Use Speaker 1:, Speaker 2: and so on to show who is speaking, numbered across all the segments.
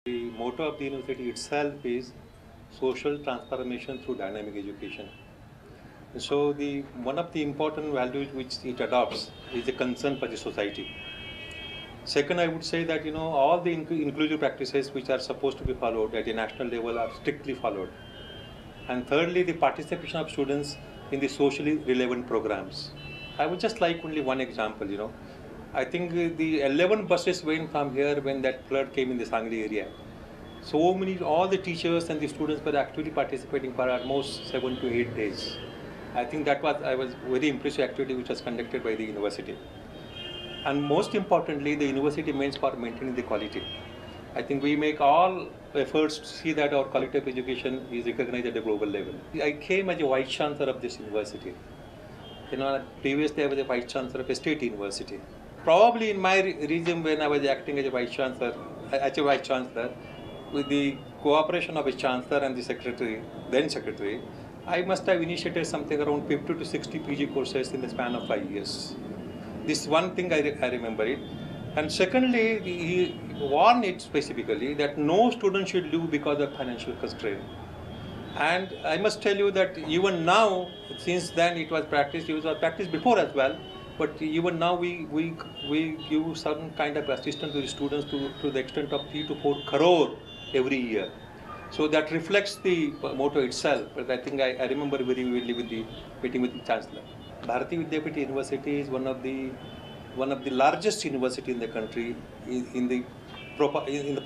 Speaker 1: The motto of the university itself is social transformation through dynamic education. So one of the important values which it adopts is the concern for the society. Second, I would say that all the inclusive practices which are supposed to be followed at the national level are strictly followed. And thirdly, the participation of students in the socially relevant programs. I would just like only one example. I think the 11 buses went from here when that flood came in the Sangli area. So many, all the teachers and the students were actually participating for almost 7 to 8 days. I think I was very impressive activity which was conducted by the university. And most importantly, the university means for maintaining the quality. I think we make all efforts to see that our quality of education is recognized at a global level. I came as a vice chancellor of this university. Previously I was a vice chancellor of a state university. Probably in my regime when I was acting as a vice chancellor, with the cooperation of a chancellor and the then secretary, I must have initiated something around 50 to 60 PG courses in the span of 5 years. This one thing I remember it. And secondly, he warned it specifically that no student should leave because of financial constraint. And I must tell you that even now, since then it was practiced before as well, but even now we give some kind of assistance to the students to the extent of 3 to 4 crore every year. So that reflects the motto itself, but I think I remember very vividly with the meeting with the Chancellor. Bharati Vidyapith University is one of the largest university in the country in the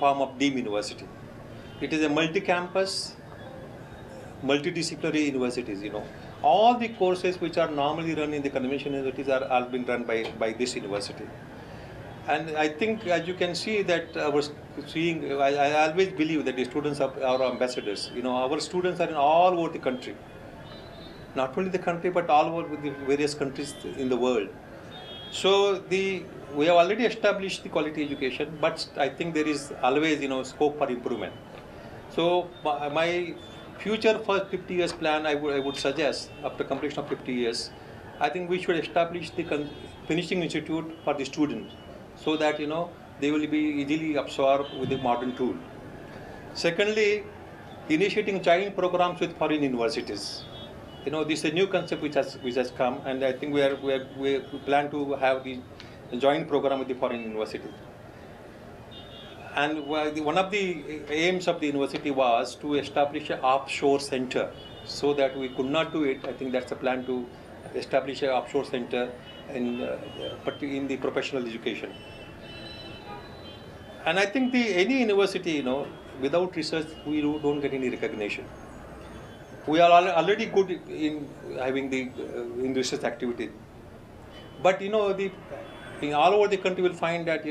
Speaker 1: form of deemed university. It is a multi-campus, multidisciplinary universities. All the courses which are normally run in the conventional universities are all being run by this university. And I think, as you can see, that I always believe that the students are our ambassadors. Our students are in all over the country. Not only the country, but all over the various countries in the world. So we have already established the quality education, but I think there is always scope for improvement. So my future first 50 years plan, I would suggest, after completion of 50 years, I think we should establish the finishing institute for the students, so that they will be easily absorbed with the modern tool. Secondly, initiating joint programs with foreign universities. This is a new concept which has come, and I think we plan to have the joint program with the foreign university. And one of the aims of the university was to establish an offshore center, so that we could not do it. I think that's a plan to establish an offshore center in the professional education. And I think any university, without research, we don't get any recognition. We are already good in having in research activity, but in all over the country, you will find that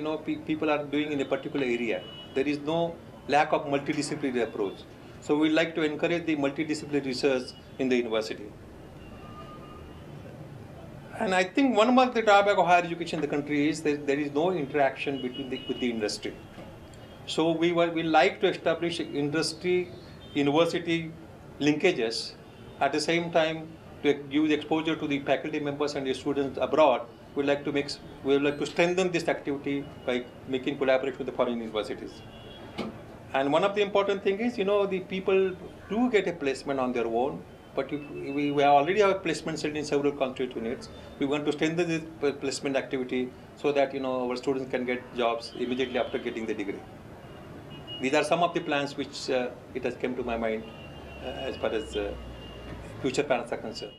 Speaker 1: people are doing in a particular area. There is no lack of multidisciplinary approach. So we like to encourage the multidisciplinary research in the university. And I think one of the drawbacks of higher education in the country is that there is no interaction with the industry. So we like to establish industry-university linkages. At the same time, to give exposure to the faculty members and the students abroad, we would like to strengthen this activity by making collaboration with the foreign universities. And one of the important things is, the people do get a placement on their own, but we already have a placement cell in several constituent units. We want to strengthen this placement activity so that our students can get jobs immediately after getting the degree. These are some of the plans which it has come to my mind as far as future plans are concerned.